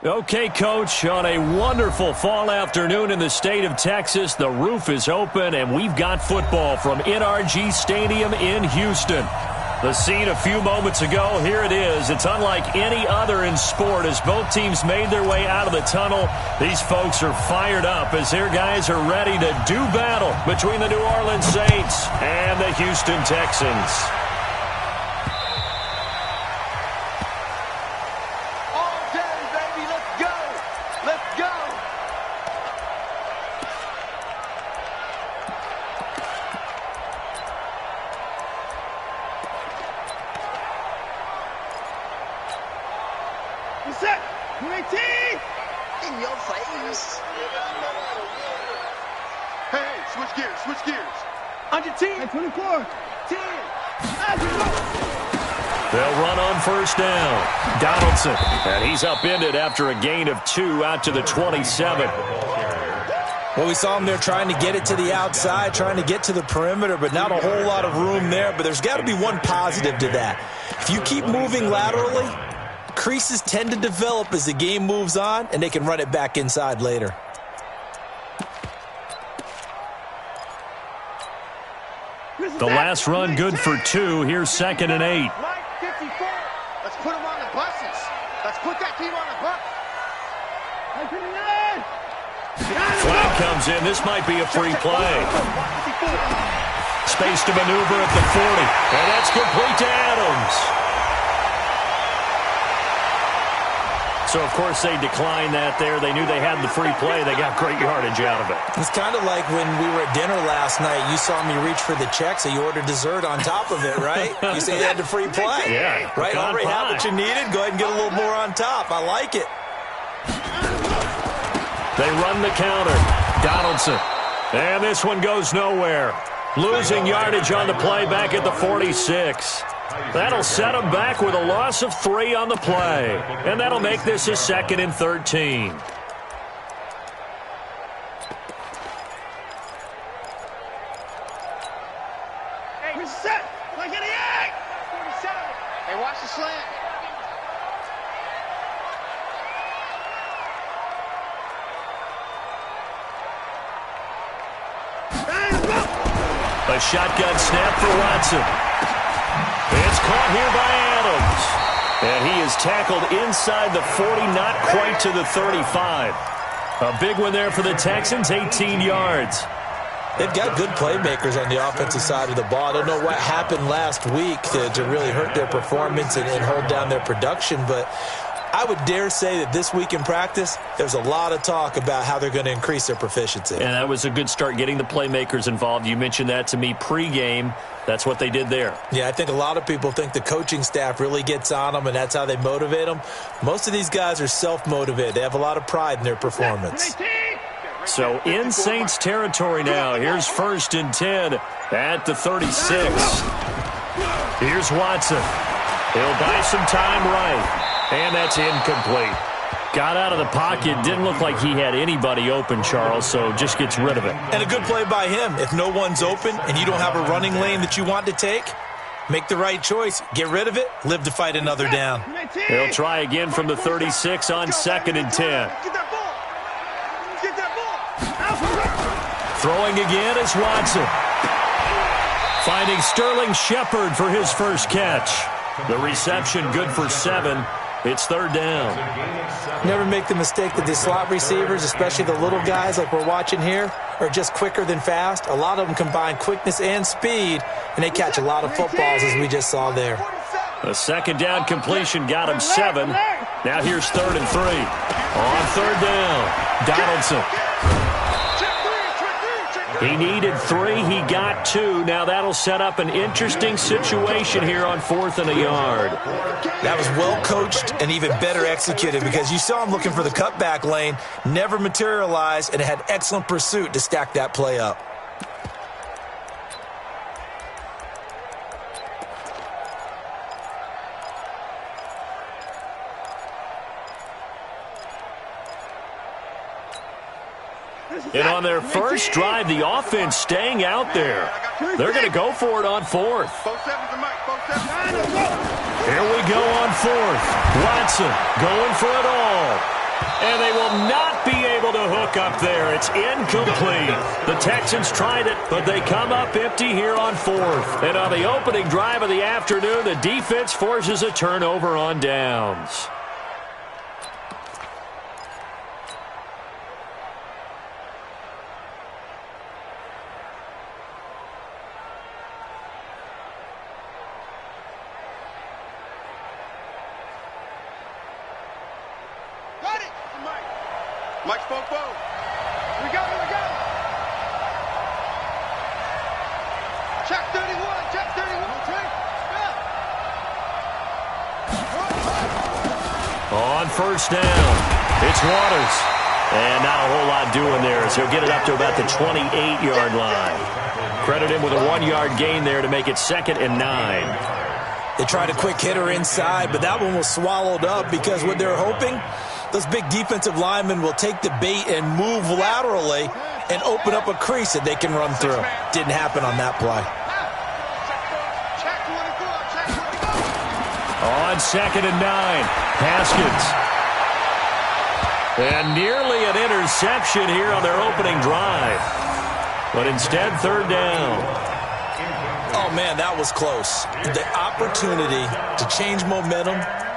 Okay, Coach, on a wonderful fall afternoon in the state of Texas, the roof is open, and we've got football from NRG Stadium in Houston. The scene a few moments ago, here it is. It's unlike any other in sport as both teams made their way out of the tunnel. These folks are fired up as their guys are ready to do battle between the New Orleans Saints and the Houston Texans. In your face. Hey, switch gears. On your team. Hey, 24. 10. They'll run on first down. Donaldson, and he's upended after a gain of 2 out to the 27. Well, we saw him there trying to get it to the outside, trying to get to the perimeter, but not a whole lot of room there. But there's got to be one positive to that. If you keep moving laterally, creases tend to develop as the game moves on, and they can run it back inside later. The last run good for 2. Here's 2nd and 8. Mike 54. Let's put them on the buses. Let's put that team on the bus. Flag comes in. This might be a free play. Space to maneuver at the 40. And that's complete to Adams. So, of course, they declined that there. They knew they had the free play. They got great yardage out of it. It's kind of like when we were at dinner last night. You saw me reach for the check, so you ordered dessert on top of it, right? You said you had the free play. Yeah. Right? Already had what you needed. Go ahead and get a little more on top. I like it. They run the counter. Donaldson. And this one goes nowhere. Losing yardage on the play back at the 46. That'll set them back with a loss of 3 on the play. And that'll make this a 2nd and 13. Hey, reset. Like an 8. 47. Hey, watch the slant. A shotgun snap for Watson. It's caught here by Adams. And he is tackled inside the 40, not quite to the 35. A big one there for the Texans, 18 yards. They've got good playmakers on the offensive side of the ball. I don't know what happened last week to really hurt their performance and hold down their production, but I would dare say that this week in practice, there's a lot of talk about how they're going to increase their proficiency. And that was a good start getting the playmakers involved. You mentioned that to me pregame. That's what they did there. Yeah, I think a lot of people think the coaching staff really gets on them, and that's how they motivate them. Most of these guys are self-motivated. They have a lot of pride in their performance. So in Saints territory now. Here's 1st and 10 at the 36. Here's Watson. He'll buy some time right. And that's incomplete. Got out of the pocket. Didn't look like he had anybody open, Charles, so just gets rid of it. And a good play by him. If no one's open and you don't have a running lane that you want to take, make the right choice. Get rid of it. Live to fight another down. He'll try again from the 36 on 2nd and 10. Get that ball. Get that ball. Throwing again is Watson. Finding Sterling Shepard for his first catch. The reception good for 7. It's 3rd down. Never make the mistake that the slot receivers, especially the little guys like we're watching here, are just quicker than fast. A lot of them combine quickness and speed, and they catch a lot of footballs, as we just saw there. A 2nd down completion got him 7. Now here's 3rd and 3. On 3rd down, Donaldson. He needed 3. He got 2. Now that'll set up an interesting situation here on 4th and a yard. That was well coached and even better executed because you saw him looking for the cutback lane, never materialized, and had excellent pursuit to stack that play up. And on their first drive, the offense staying out there. They're going to go for it on 4th. Here we go on 4th. Watson going for it all. And they will not be able to hook up there. It's incomplete. The Texans tried it, but they come up empty here on fourth. And on the opening drive of the afternoon, the defense forces a turnover on downs. Mike spoke both. Here we go, here we go. Check 31, check 31. On first down, it's Waters. And not a whole lot doing there as he'll get it up to about the 28-yard line. Credit him with a 1-yard gain there to make it 2nd and 9. They tried a quick hitter inside, but that one was swallowed up because what they're hoping, those big defensive linemen will take the bait and move laterally and open up a crease that they can run through. Didn't happen on that play. On 2nd and 9, Haskins. And nearly an interception here on their opening drive. But instead, 3rd down. Oh, man, that was close. The opportunity to change momentum,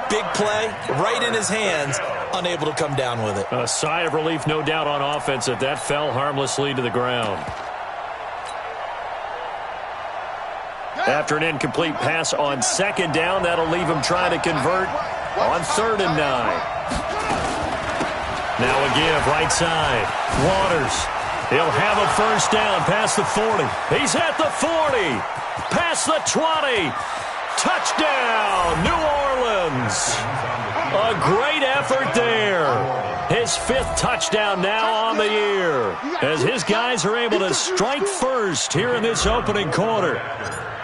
big play, right in his hands, unable to come down with it. A sigh of relief, no doubt, on offense that that fell harmlessly to the ground. After an incomplete pass on 2nd down, that'll leave him trying to convert on 3rd and 9. Now a give, right side. Waters. He'll have a first down past the 40. He's at the 40. Past the 20. Touchdown, New Orleans. A great effort there. His 5th touchdown now on the year as his guys are able to strike first here in this opening quarter.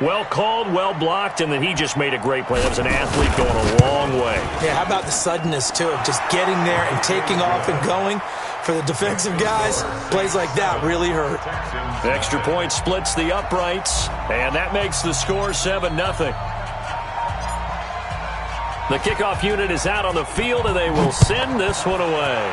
Well called, well blocked, and then he just made a great play. That was an athlete going a long way. Yeah, how about the suddenness, too, of just getting there and taking off and going? For the defensive guys, plays like that really hurt. The extra point splits the uprights, and that makes the score 7-0. The kickoff unit is out on the field, and they will send this one away.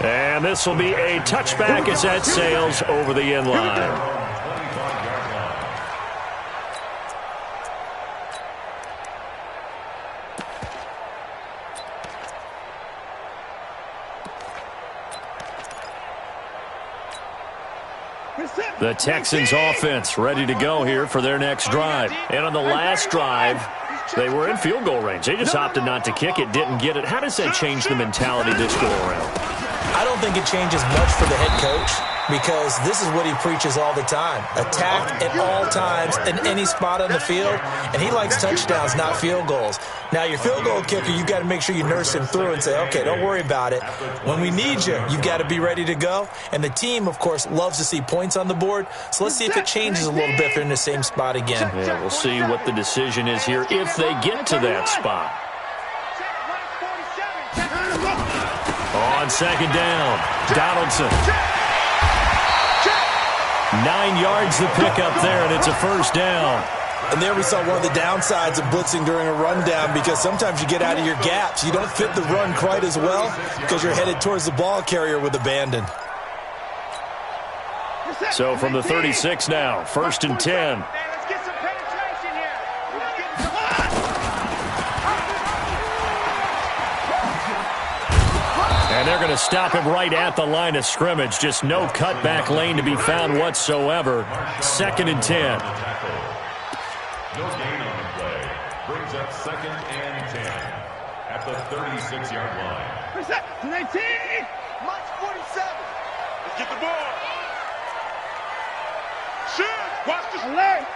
And this will be a touchback as that sails over the end line. The Texans offense ready to go here for their next drive. And on the last drive, they were in field goal range. They just opted not to kick it, didn't get it. How does that change the mentality this go around? I don't think it changes much for the head coach because this is what he preaches all the time. Attack at all times in any spot on the field, and he likes touchdowns, not field goals. Now, your field goal kicker, you've got to make sure you nurse him through and say, okay, don't worry about it. When we need you, you've got to be ready to go. And the team, of course, loves to see points on the board. So let's see if it changes a little bit if they're in the same spot again. Yeah, we'll see what the decision is here if they get to that spot. On 2nd down, Donaldson. 9 yards to pick up there, and it's a first down. And there we saw one of the downsides of blitzing during a rundown because sometimes you get out of your gaps. You don't fit the run quite as well because you're headed towards the ball carrier with abandon. So from the 36 now, 1st and 10. And they're going to stop him right at the line of scrimmage. Just no cutback lane to be found whatsoever. 2nd and 10. No gain on the play. Brings up 2nd and 10 at the 36-yard line. 19. March 47. Let's get the ball. Shoot. Watch this leg.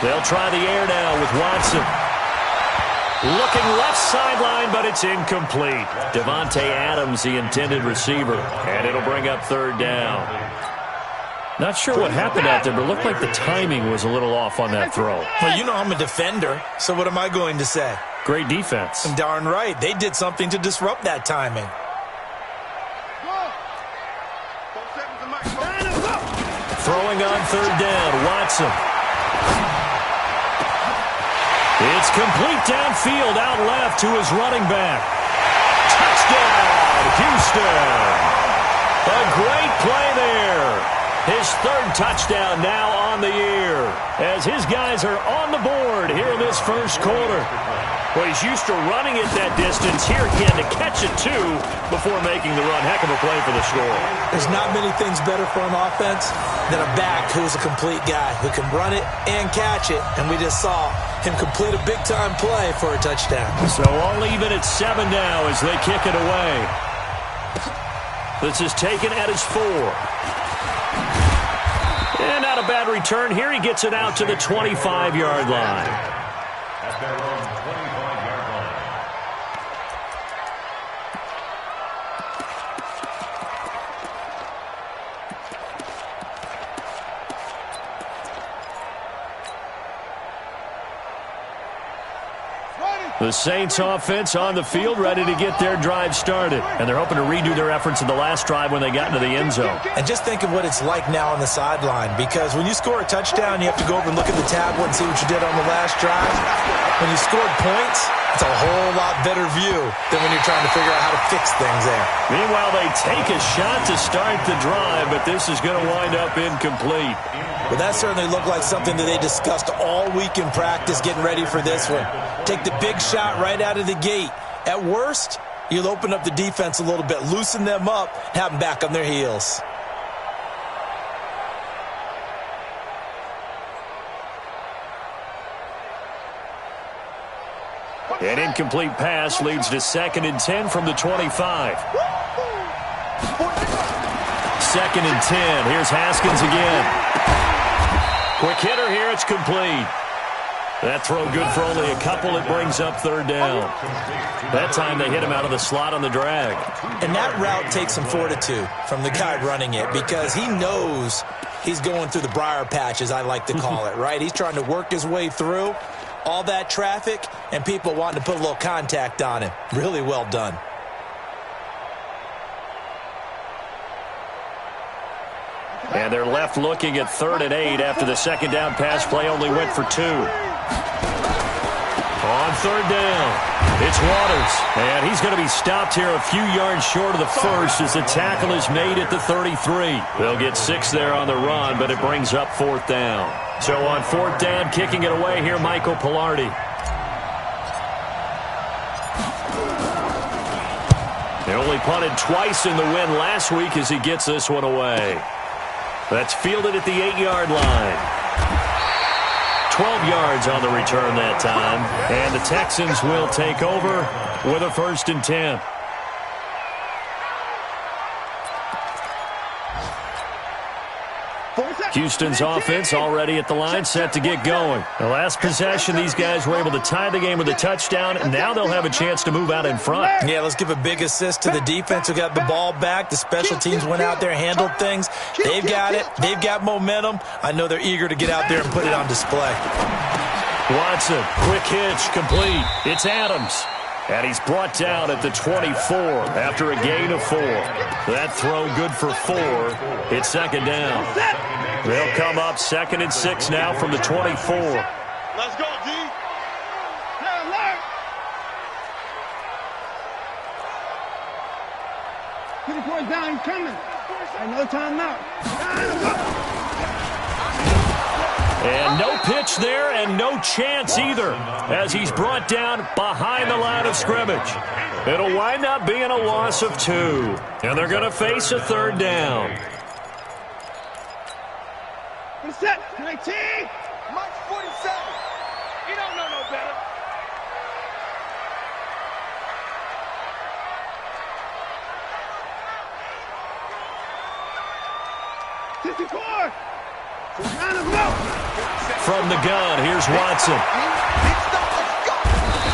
They'll try the air now with Watson. Looking left sideline, but it's incomplete. Devontae Adams, the intended receiver. And it'll bring up 3rd down. Not sure what happened out there, but it looked like the timing was a little off on that throw. Well, you know I'm a defender, so what am I going to say? Great defense. And darn right, they did something to disrupt that timing. Throwing on 3rd down, Watson. Watson. It's complete downfield, out left to his running back. Touchdown, Houston. A great play there. His third touchdown now on the year as his guys are on the board here in this first quarter. Well, he's used to running it that distance. Here he had to catch it, too, before making the run. Heck of a play for the score. There's not many things better for an offense than a back who's a complete guy who can run it and catch it. And we just saw him complete a big-time play for a touchdown. So all even at 7 now as they kick it away. This is taken at his 4. And not a bad return here. He gets it out to the 25-yard line. At their own 25-yard line. The Saints offense on the field, ready to get their drive started. And they're hoping to redo their efforts in the last drive when they got into the end zone. And just think of what it's like now on the sideline, because when you score a touchdown, you have to go over and look at the tablet and see what you did on the last drive. When you scored points, it's a whole lot better view than when you're trying to figure out how to fix things there. Meanwhile, they take a shot to start the drive, but this is going to wind up incomplete. Well, that certainly looked like something that they discussed all week in practice getting ready for this one. Take the big shot right out of the gate. At worst, you'll open up the defense a little bit, loosen them up, have them back on their heels. An incomplete pass leads to 2nd and 10 from the 25. 2nd and 10. Here's Haskins again. Quick hitter here. It's complete. That throw good for only a couple. It brings up 3rd down. That time they hit him out of the slot on the drag. And that route takes some fortitude from the guy running it, because he knows he's going through the briar patch, as I like to call it, right? He's trying to work his way through all that traffic and people wanting to put a little contact on him. Really well done. And they're left looking at 3rd and 8 after the 2nd down pass play only went for 2. On 3rd down, it's Waters. And he's going to be stopped here a few yards short of the first as the tackle is made at the 33. They'll get 6 there on the run, but it brings up 4th down. So on 4th down, kicking it away here, Michael Pilardi. They only punted twice in the win last week as he gets this one away. That's fielded at the 8-yard line. 12 yards on the return that time. And the Texans will take over with a 1st and 10. Houston's offense already at the line, set to get going. The last possession, these guys were able to tie the game with a touchdown, and now they'll have a chance to move out in front. Yeah, let's give a big assist to the defense who got the ball back. The special teams went out there, handled things. They've got it. They've got momentum. I know they're eager to get out there and put it on display. Watson, quick hitch, complete. It's Adams. And he's brought down at the 24 after a gain of 4. That throw good for 4. It's 2nd down. They'll come up 2nd and 6 now from the 24. Let's go, D. Alert. Get the point down. He's coming. Ain't no time out. And no pitch there and no chance either as he's brought down behind the line of scrimmage. It'll wind up being a loss of 2. And they're going to face a 3rd down. Set. 19. Mike 47. You don't know no better. 54. From the gun, here's Watson.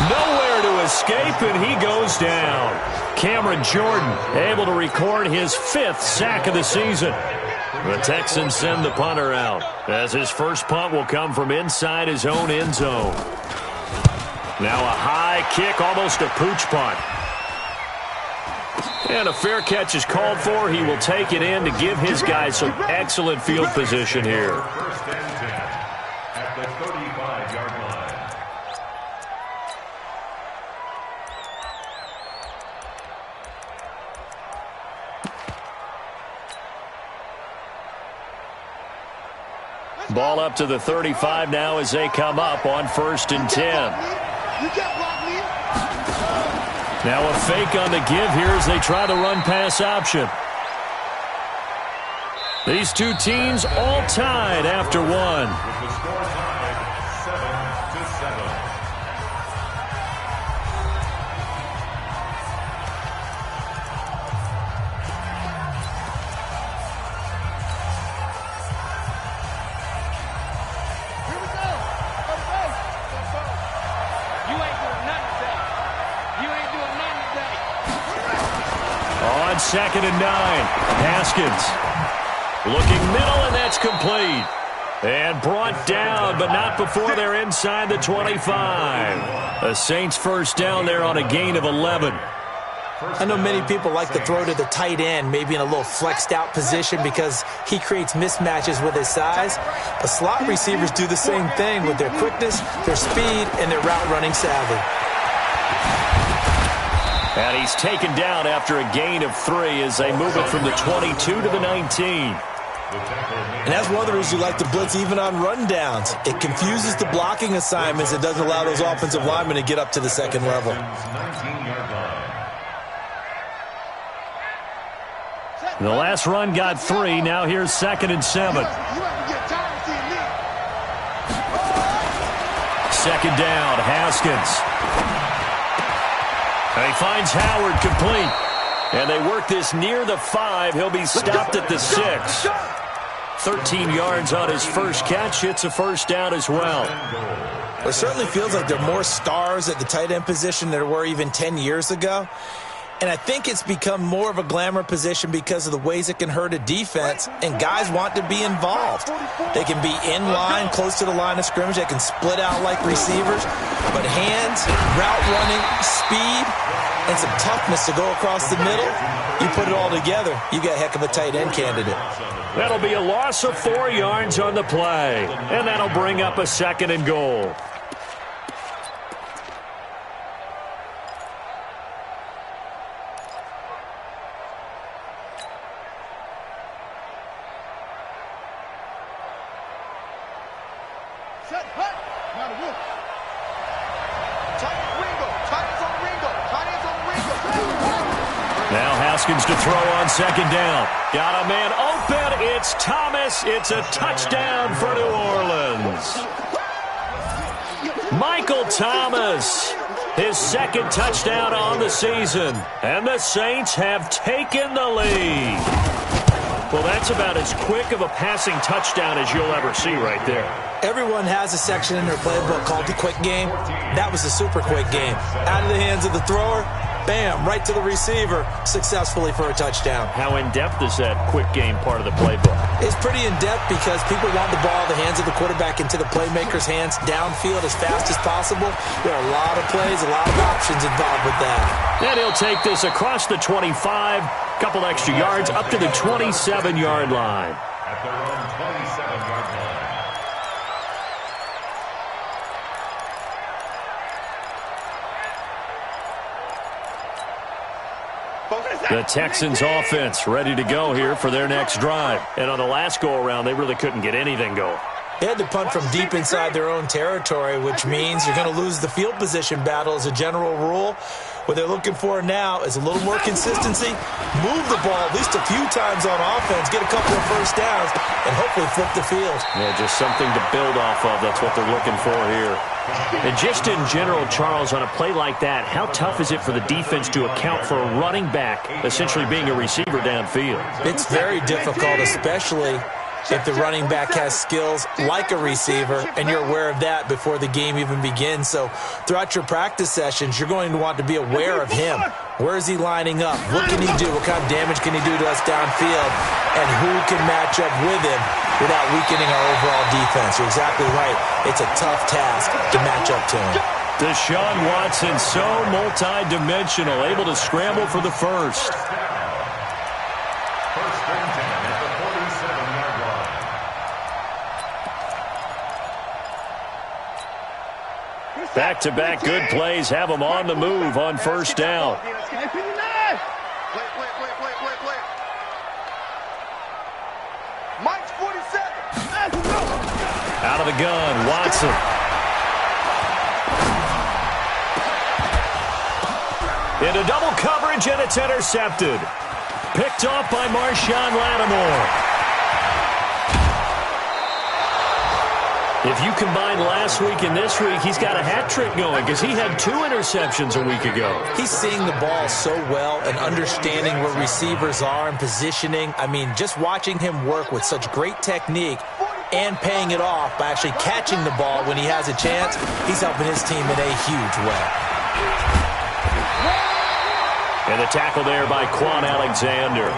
Nowhere to escape, and he goes down. Cameron Jordan able to record his 5th sack of the season. The Texans send the punter out as his first punt will come from inside his own end zone. Now a high kick, almost a pooch punt. And a fair catch is called for. He will take it in to give his guys some excellent field position here. 1st and 10. at the 35-yard line. Ball up to the 35 now as they come up on 1st and 10. You can't block me. Now a fake on the give here as they try the run-pass option. These two teams all tied after one. With the score tied 7-7. Here we go. You ain't doing nothing today. You ain't doing nothing today. On 2nd and 9, Haskins. Looking middle, and that's complete. And brought down, but not before they're inside the 25. The Saints first down there on a gain of 11. I know many people like to throw to the tight end, maybe in a little flexed out position because he creates mismatches with his size. But slot receivers do the same thing with their quickness, their speed, and their route running savvy. And he's taken down after a gain of 3 as they move it from the 22 to the 19. And that's one of the reasons you like to blitz even on rundowns. It confuses the blocking assignments. It doesn't allow those offensive linemen to get up to the second level. The last run got 3. Now here's 2nd and 7. 2nd down, Haskins. And he finds Howard complete. And they work this near the 5. He'll be stopped at the 6. 13 yards on his first catch. It's a first down as well. It certainly feels like there are more stars at the tight end position than there were even 10 years ago. And I think it's become more of a glamour position because of the ways it can hurt a defense, and guys want to be involved. They can be in line, close to the line of scrimmage. They can split out like receivers. But hands, route running, speed, and some toughness to go across the middle, you put it all together, you got a heck of a tight end candidate. That'll be a loss of 4 yards on the play, and that'll bring up a 2nd and goal. Set, hut. Now the wolf. Tight end Ringo. Tight ends on Ringo. Tight ends on Ringo. Now Haskins to throw on 2nd down. Got a man open. It's Thomas. It's a touchdown for New Orleans. Michael Thomas, his 2nd touchdown on the season. And the Saints have taken the lead. Well, that's about as quick of a passing touchdown as you'll ever see right there. Everyone has a section in their playbook called the quick game. That was a super quick game. Out of the hands of the thrower, bam, right to the receiver, successfully for a touchdown. How in-depth is that quick game part of the playbook? It's pretty in-depth because people want the ball in the hands of the quarterback into the playmaker's hands downfield as fast as possible. There are a lot of plays, a lot of options involved with that. And he'll take this across the 25, couple extra yards, up to the 27-yard line. At their own 27-yard line. The Texans offense ready to go here for their next drive. And on the last go-around, they really couldn't get anything going. They had to punt from deep inside their own territory, which means you're going to lose the field position battle as a general rule. What they're looking for now is a little more consistency, move the ball at least a few times on offense, get a couple of first downs, and hopefully flip the field. Yeah, just something to build off of. That's what they're looking for here. And just in general, Charles, on a play like that, how tough is it for the defense to account for a running back essentially being a receiver downfield? It's very difficult, especially if the running back has skills like a receiver, and you're aware of that before the game even begins. So throughout your practice sessions, you're going to want to be aware of him. Where is he lining up? What can he do? What kind of damage can he do to us downfield? And who can match up with him without weakening our overall defense? You're exactly right. It's a tough task to match up to him. Deshaun Watson, so multi-dimensional, able to scramble for the first. First and 10 at the 47-yard line. Back-to-back good plays have them on the move on first down. Mike's 47. Out of the gun, Watson. Into double coverage, and it's intercepted. Picked off by Marshawn Lattimore. If you combine last week and this week, he's got a hat trick going because he had 2 interceptions a week ago. He's seeing the ball so well and understanding where receivers are and positioning. I mean, just watching him work with such great technique and paying it off by actually catching the ball when he has a chance, he's helping his team in a huge way. And the tackle there by Quan Alexander.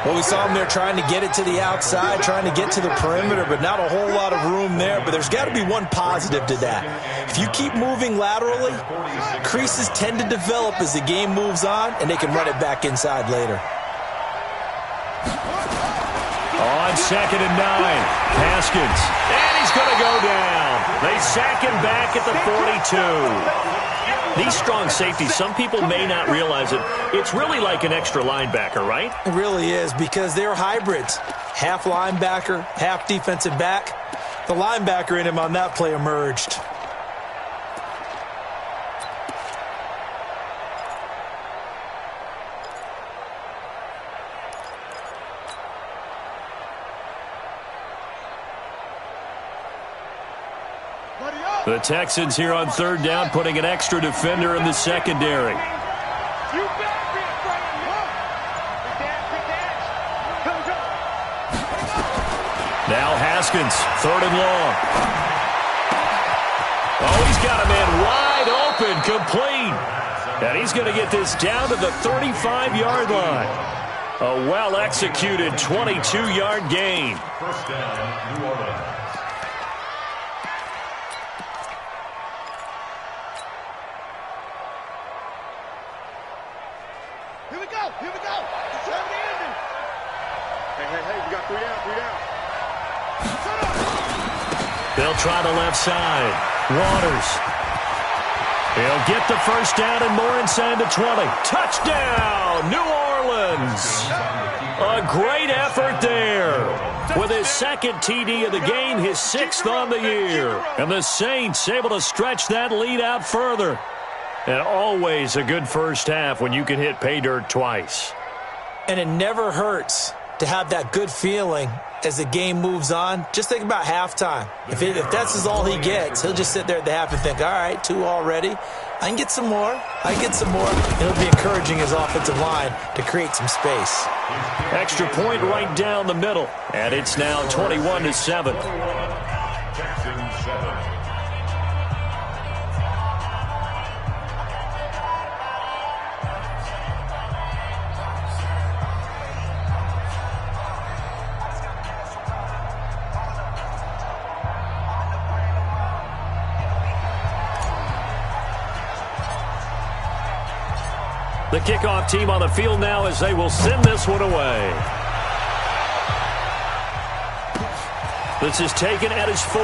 Well, we saw him there trying to get it to the outside, trying to get to the perimeter, but not a whole lot of room there. But there's got to be one positive to that. If you keep moving laterally, creases tend to develop as the game moves on, and they can run it back inside later. On 2nd and 9, Haskins. And he's going to go down. They sack him back at the 42. These strong safeties, some people may not realize it. It's really like an extra linebacker, right? It really is, because they're hybrids. Half linebacker, half defensive back. The linebacker in him on that play emerged. The Texans here on 3rd down, putting an extra defender in the secondary. Now Haskins, 3rd and long. Oh, he's got a man wide open, complete. And he's going to get this down to the 35-yard line. A well-executed 22-yard gain. First down, New Orleans. Here we go. Serve the ending. Hey, we got 3 down. They'll try the left side. Waters. He'll get the first down and more inside the 20. Touchdown, New Orleans. A great effort there. With his 2nd TD of the game, his 6th on the year. And the Saints able to stretch that lead out further. And always a good first half when you can hit pay dirt twice. And it never hurts to have that good feeling as the game moves on. Just think about halftime. If that's all he gets, he'll just sit there at the half and think, all right, 2 already. I can get some more. And it'll be encouraging his offensive line to create some space. Extra point right down the middle. And it's now 21-7. Texans 7. The kickoff team on the field now as they will send this one away. This is taken at his 4.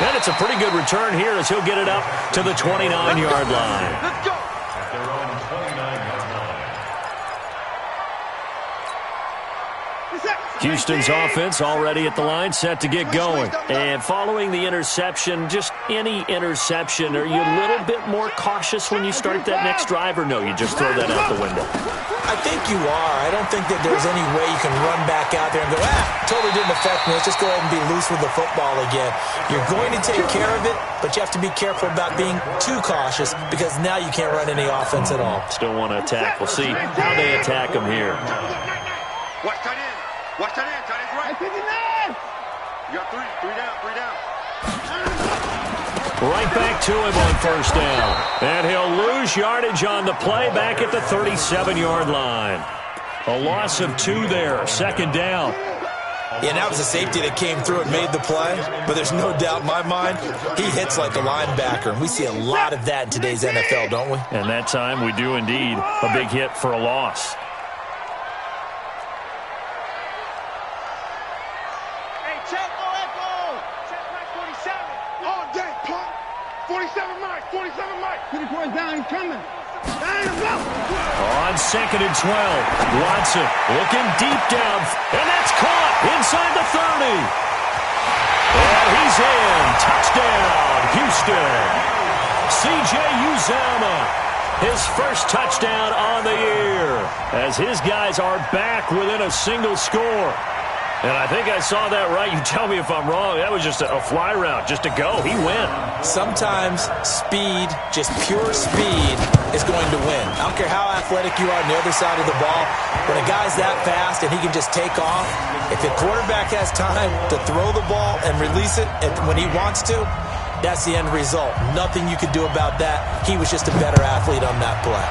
And it's a pretty good return here as he'll get it up to the 29-yard line. Let's go. At their own 29-yard line. Houston's offense already at the line, set to get going. And following the interception, just any interception, are you a little bit more cautious when you start that next drive, or no, you just throw that out the window? I think you are. I don't think that there's any way you can run back out there and go, totally didn't affect me. Let's just go ahead and be loose with the football again. You're going to take care of it, but you have to be careful about being too cautious because now you can't run any offense at all. Still want to attack. We'll see how they attack him here. Watch tight end. Watch tight end. Tight end's right. You got 3 down. Right back to him on first down. And he'll lose yardage on the play back at the 37-yard line. A loss of 2 there, 2nd down. Yeah, that was a safety that came through and made the play, but there's no doubt in my mind he hits like a linebacker, and we see a lot of that in today's NFL, don't we? And that time we do indeed. A big hit for a loss. Hey, check, echo. Check, 47. 47 Mike. 47 Mike. 54 down. He's coming. On 2nd and 12, Watson looking deep down, and that's caught inside the 30. And he's in. Touchdown, Houston. C.J. Uzomah, his first touchdown on the year, as his guys are back within a single score. And I think I saw that right. You tell me if I'm wrong. That was just a fly route, just to go. He went. Sometimes speed, just pure speed, is going to win. I don't care how athletic you are on the other side of the ball. When a guy's that fast and he can just take off, if the quarterback has time to throw the ball and release it when he wants to, that's the end result. Nothing you could do about that. He was just a better athlete on that play.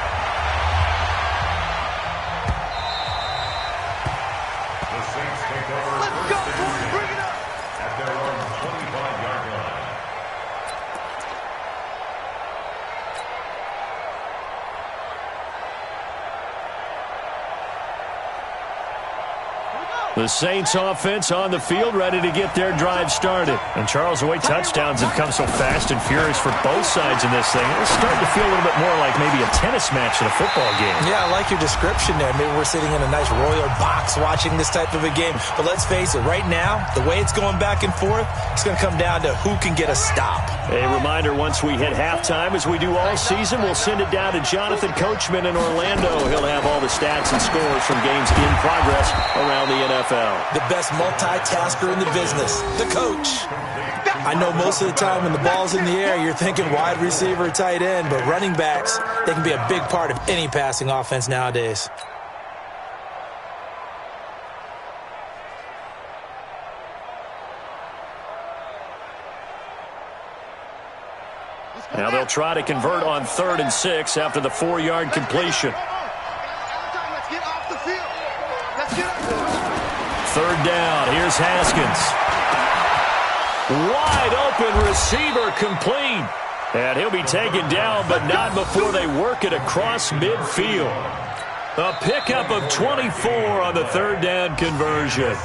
The Saints offense on the field, ready to get their drive started. And Charles, the way touchdowns have come so fast and furious for both sides in this thing, it's starting to feel a little bit more like maybe a tennis match in a football game. Yeah, I like your description there. Maybe we're sitting in a nice royal box watching this type of a game. But let's face it, right now, the way it's going back and forth, it's going to come down to who can get a stop. A reminder, once we hit halftime, as we do all season, we'll send it down to Jonathan Coachman in Orlando. He'll have all the stats and scores from games in progress around the NFL. The best multitasker in the business, the coach. I know most of the time when the ball's in the air, you're thinking wide receiver, tight end, but running backs, they can be a big part of any passing offense nowadays. Now they'll try to convert on 3rd and 6 after the 4-yard completion. Let's get off the field. Let's get off the field. 3rd down. Here's Haskins. Wide open receiver complete. And he'll be taken down, but not before they work it across midfield. A pickup of 24 on the 3rd down conversion.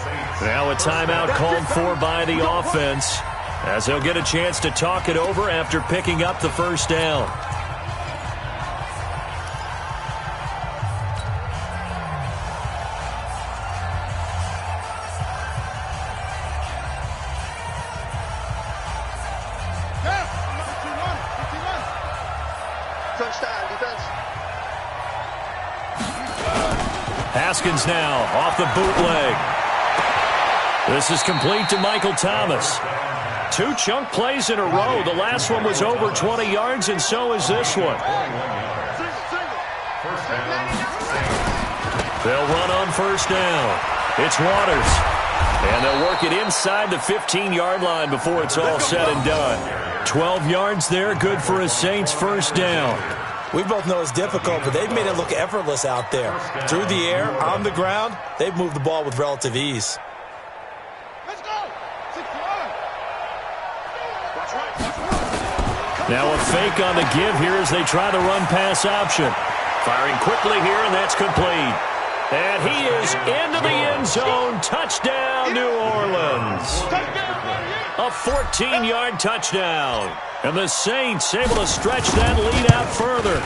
Now a timeout called for by the offense, as they'll get a chance to talk it over after picking up the 1st down. Haskins now off the bootleg. This is complete to Michael Thomas. 2 chunk plays in a row. The last one was over 20 yards, and so is this one. They'll run on 1st down. It's Waters. And they'll work it inside the 15-yard line before it's all said and done. 12 yards there, good for a Saints 1st down. We both know it's difficult, but they've made it look effortless out there. Through the air, on the ground, they've moved the ball with relative ease. Let's go. 6-1. Now a fake on the give here as they try the run-pass option. Firing quickly here, and that's complete. And he is into the end zone. Touchdown, New Orleans. A 14-yard touchdown. And the Saints able to stretch that lead out further.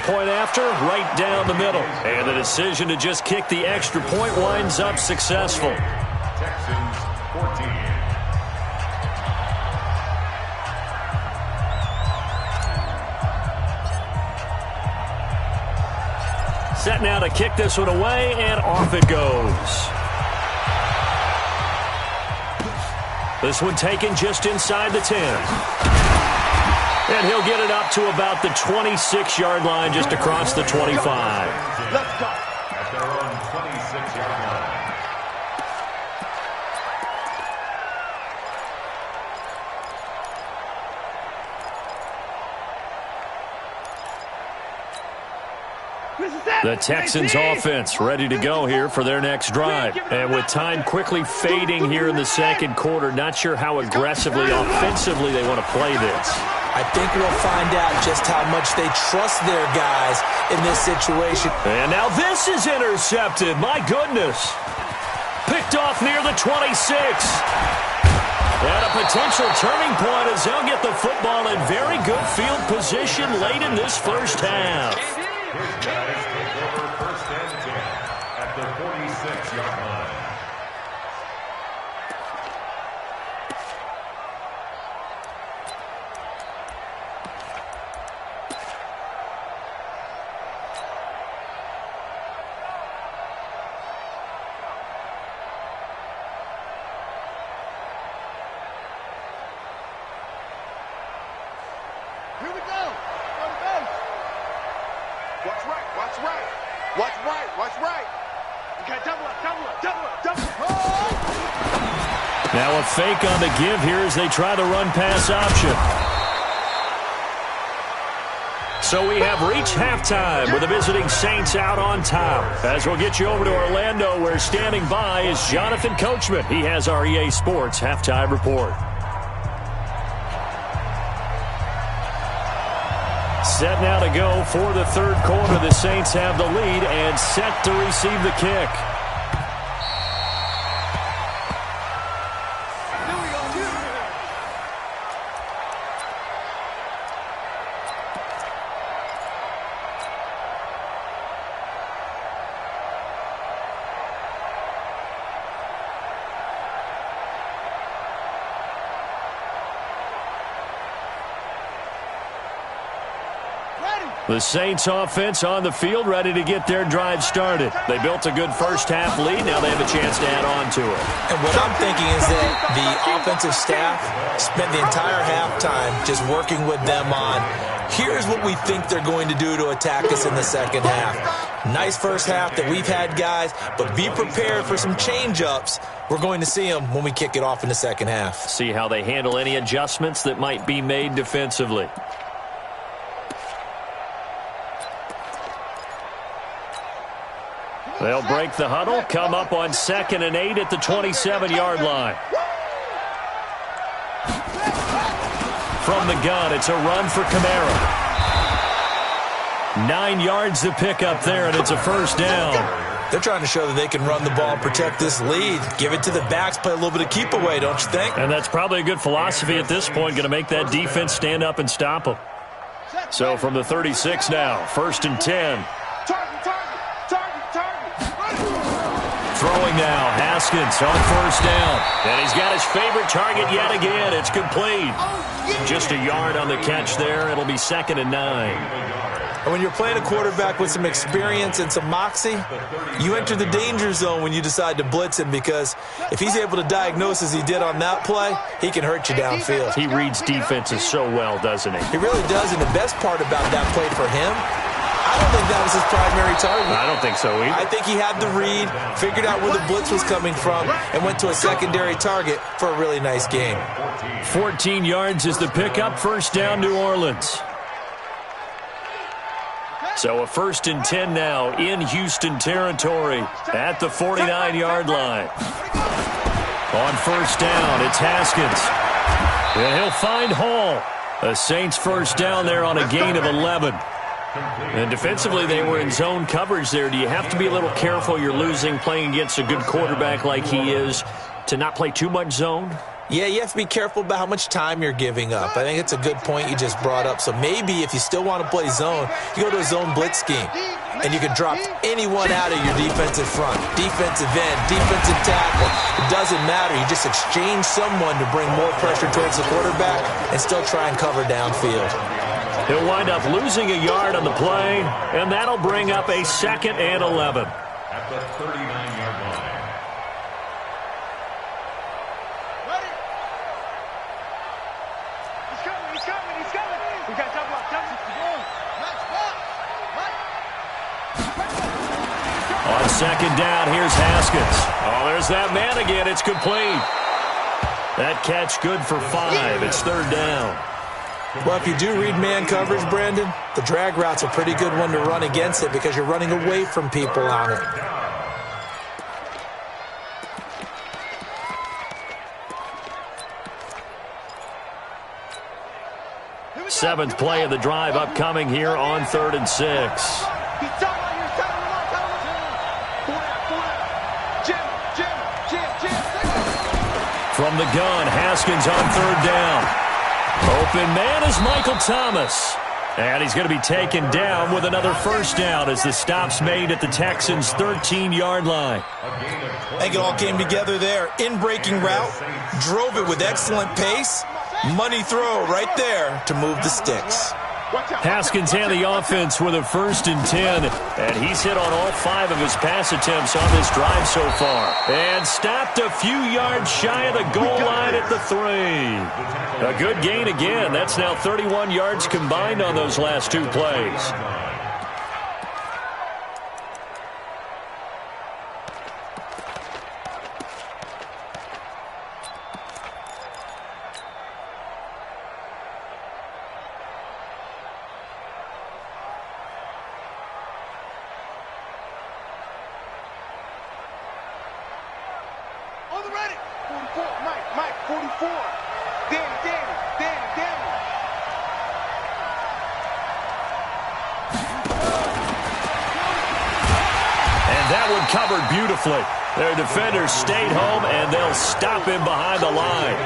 Point after, right down the middle. And the decision to just kick the extra point winds up successful. Texans 14. Set now to kick this one away, and off it goes. This one taken just inside the 10. And he'll get it up to about the 26-yard line, just across the 25. Let's go. At their own 26-yard line. The Texans offense ready to go here for their next drive. And with time quickly fading here in the 2nd quarter, not sure how aggressively, offensively they want to play this. I think we'll find out just how much they trust their guys in this situation. And now this is intercepted. My goodness. Picked off near the 26. And a potential turning point as they'll get the football in very good field position late in this first half. His guys take over first and 10 at the 46-yard line. Here we go. On the base. Watch right. Watch right. Watch right. Watch right. Okay, double up, double up, double up, double up. Now a fake on the give here as they try the run-pass option. So we have reached halftime with the visiting Saints out on top. As we'll get you over to Orlando, where standing by is Jonathan Coachman. He has our EA Sports halftime report. Set now to go for the third quarter. The Saints have the lead and set to receive the kick. The Saints offense on the field, ready to get their drive started. They built a good first half lead. Now they have a chance to add on to it. And what I'm thinking is that the offensive staff spent the entire halftime just working with them on, here's what we think they're going to do to attack us in the second half. Nice first half that we've had, guys, but be prepared for some change-ups. We're going to see them when we kick it off in the second half. See how they handle any adjustments that might be made defensively. They'll break the huddle, come up on 2nd and 8 at the 27-yard line. From the gun, it's a run for Kamara. 9 yards to pick up there, and it's a first down. They're trying to show that they can run the ball and protect this lead. Give it to the backs, play a little bit of keep away, don't you think? And that's probably a good philosophy at this point, going to make that defense stand up and stop them. So from the 36 now, 1st and 10. Throwing now, Haskins on 1st down. And he's got his favorite target yet again. It's complete. Just a yard on the catch there. It'll be 2nd and 9. And when you're playing a quarterback with some experience and some moxie, you enter the danger zone when you decide to blitz him, because if he's able to diagnose as he did on that play, he can hurt you downfield. He reads defenses so well, doesn't he? He really does, and the best part about that play for him, I don't think that was his primary target. I don't think so either. I think he had the read, figured out where the blitz was coming from, and went to a secondary target for a really nice game. 14 yards is the pickup. 1st down, New Orleans. So a 1st and 10 now in Houston territory at the 49-yard line. On 1st down, it's Haskins. And he'll find Hall. The Saints 1st down there on a gain of 11. And defensively, they were in zone coverage there. Do you have to be a little careful? You're losing, playing against a good quarterback like he is, to not play too much zone? Yeah, you have to be careful about how much time you're giving up. I think it's a good point you just brought up. So maybe if you still want to play zone, you go to a zone blitz scheme, and you can drop anyone out of your defensive front, defensive end, defensive tackle. It doesn't matter. You just exchange someone to bring more pressure towards the quarterback and still try and cover downfield. He'll wind up losing a yard on the play, and that'll bring up a 2nd and 11. At the 39-yard line. Ready? He's coming, he's coming, he's coming. We got double up, double up. Match box. On 2nd down, here's Haskins. Oh, there's that man again. It's complete. That catch good for 5. It's 3rd down. Well, if you do read man coverage, Brandon, the drag route's a pretty good one to run against it because you're running away from people on it. Seventh play of the drive upcoming here on 3rd and 6. From the gun, Haskins on third down. Open man is Michael Thomas. And he's going to be taken down with another first down as the stop's made at the Texans' 13-yard line. I think it all came together there. In-breaking route, drove it with excellent pace. Money throw right there to move the sticks. Haskins and the offense with a 1st and 10, and he's hit on all 5 of his pass attempts on this drive so far. And stopped a few yards shy of the goal line at the 3. A good gain again. That's now 31 yards combined on those last 2 plays. Covered beautifully. Their defenders stayed home, and they'll stop him behind the line.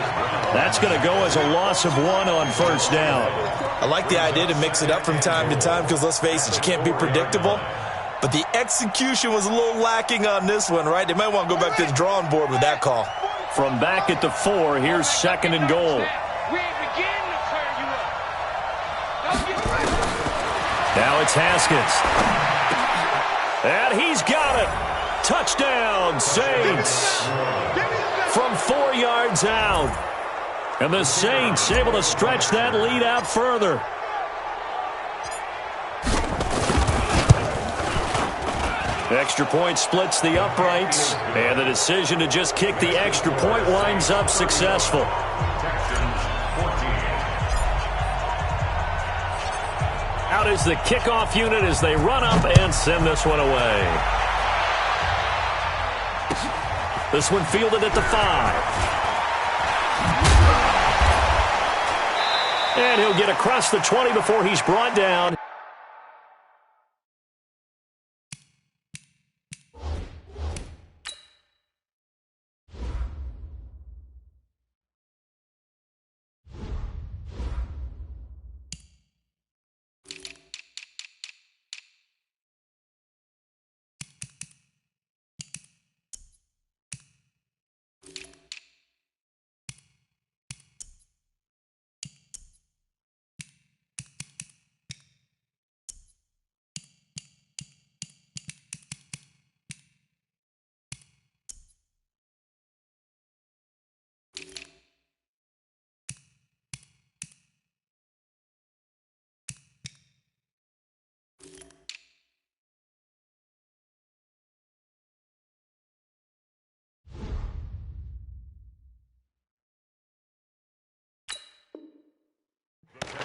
That's going to go as a loss of 1 on 1st down. I like the idea to mix it up from time to time because, let's face it, you can't be predictable. But the execution was a little lacking on this one, right? They might want to go back to the drawing board with that call. From back at the 4, here's 2nd and goal. Now it's Haskins. And he's got it. Touchdown, Saints. From 4 yards out. And the Saints able to stretch that lead out further. Extra point splits the uprights. And the decision to just kick the extra point winds up successful. Out is the kickoff unit as they run up and send this one away. This one fielded at the 5. And he'll get across the 20 before he's brought down.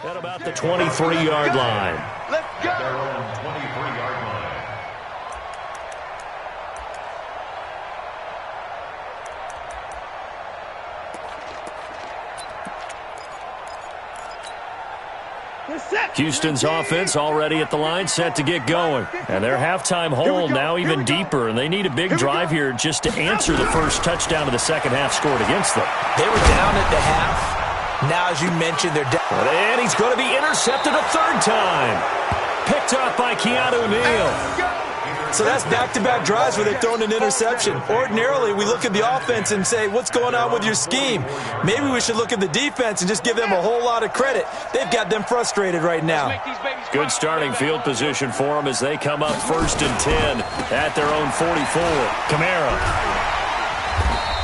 At about the 23-yard line. Let's go. At their own 23-yard line. Houston's offense already at the line, set to get going. And their halftime hole now even deeper, and they need a big drive here just to answer the first touchdown of the second half scored against them. They were down at the half. Now, as you mentioned, they're down. And he's going to be intercepted a 3rd time. Picked up by Keanu Neal. So that's back-to-back drives where they're throwing an interception. Ordinarily, we look at the offense and say, what's going on with your scheme? Maybe we should look at the defense and just give them a whole lot of credit. They've got them frustrated right now. Good starting field position for them as they come up 1st and 10 at their own 44. Kamara.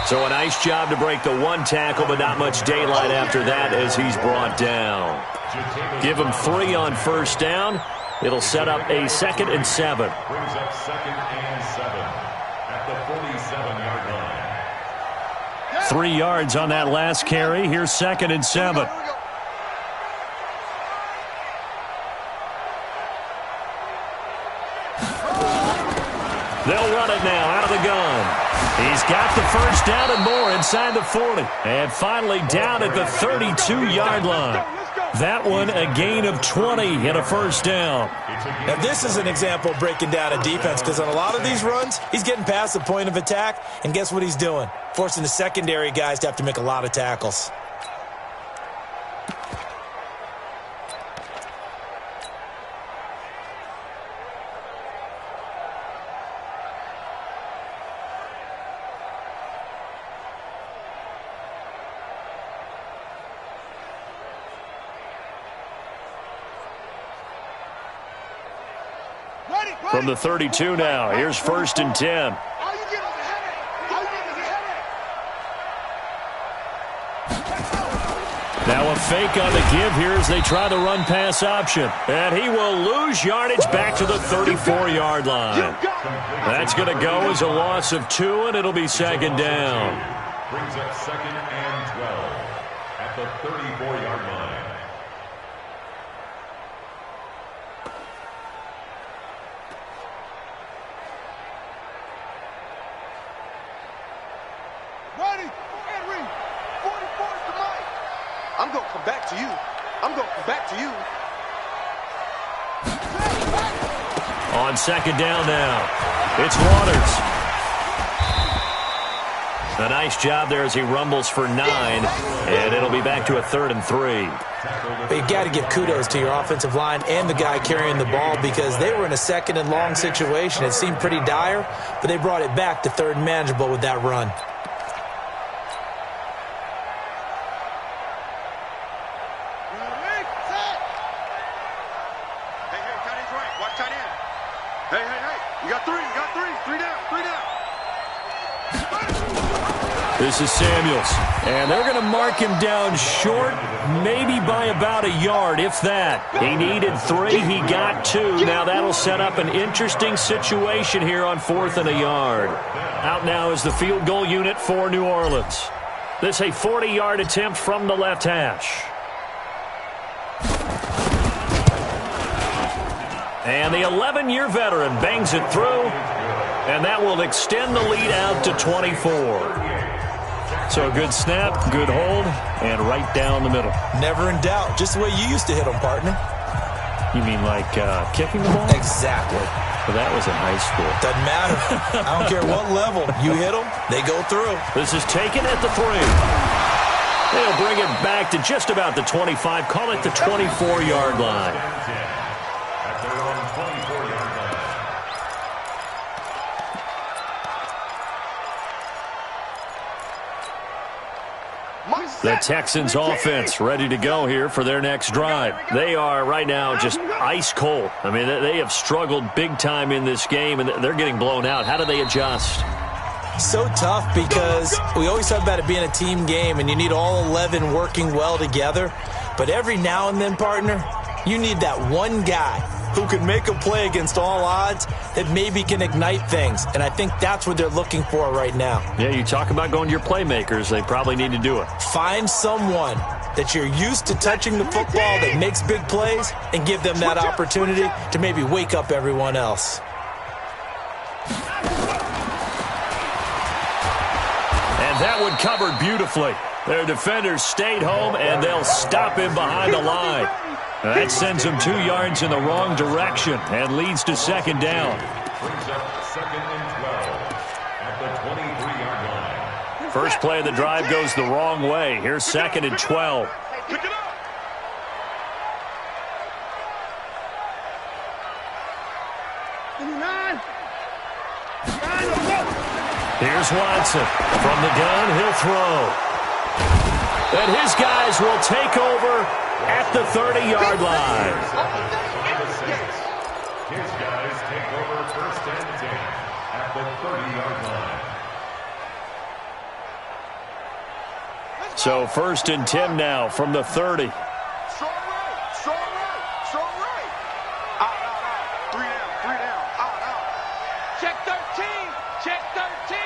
So a nice job to break the 1 tackle, but not much daylight after that as he's brought down. Give him 3 on 1st down. It'll set up a 2nd and 7. Brings up 2nd and 7 at the 47-yard line. 3 yards on that last carry. Here's 2nd and 7. They'll run it now out of the gun. He's got the first down and more inside the 40. And finally down at the 32-yard line. That one, a gain of 20 and a first down. Now, this is an example of breaking down a defense, because on a lot of these runs, he's getting past the point of attack, and guess what he's doing? Forcing the secondary guys to have to make a lot of tackles. From the 32 now, here's 1st and 10. Now a fake on the give here as they try the run-pass option. And he will lose yardage back to the 34-yard line. That's going to go as a loss of 2, and it'll be 2nd down. Brings up 2nd and 12 at the 34-yard line. I'm going to come back to you. I'm going to come back to you. On 2nd down now, it's Waters. A nice job there as he rumbles for 9, and it'll be back to a 3rd and 3. But you've got to give kudos to your offensive line and the guy carrying the ball, because they were in a 2nd and long situation. It seemed pretty dire, but they brought it back to 3rd and manageable with that run. This is Samuels, and they're going to mark him down short, maybe by about a yard, if that. He needed 3, he got 2. Now that'll set up an interesting situation here on 4th and a yard. Out now is the field goal unit for New Orleans. This a 40-yard attempt from the left hash. And the 11-year veteran bangs it through, and that will extend the lead out to 24. So a good snap, good hold, and right down the middle. Never in doubt. Just the way you used to hit them, partner. You mean like kicking the ball? Exactly. Well, that was in high school. Doesn't matter. I don't care what level. You hit them, they go through. This is taken at the 3. They'll bring it back to just about the 25. Call it the 24-yard line. At their own 24-yard line. The Texans offense ready to go here for their next drive. They are right now just ice cold. I mean, they have struggled big time in this game, and they're getting blown out. How do they adjust? So tough, because we always talk about it being a team game, and you need all 11 working well together. But every now and then, partner, you need that one guy who can make a play against all odds that maybe can ignite things. And I think that's what they're looking for right now. Yeah, you talk about going to your playmakers. They probably need to do it. Find someone that you're used to touching the football that makes big plays and give them that opportunity to maybe wake up everyone else. And that one covered beautifully. Their defenders stayed home, and they'll stop him behind the line. That sends him 2 yards in the wrong direction and leads to 2nd down. Brings up 2nd and 12 at the 23-yard line. First play of the drive goes the wrong way. Here's 2nd and 12. Pick it up. Here's Watson. From the gun, he'll throw. And his guys will take over at the 30-yard line. His guys take over 1st and 10 at the 30-yard line. So 1st and 10 now from the 30. Strong right. Strong right. Strong right. Out, out, out. 3 down. 3 down. Out, out. Check 13. Check 13.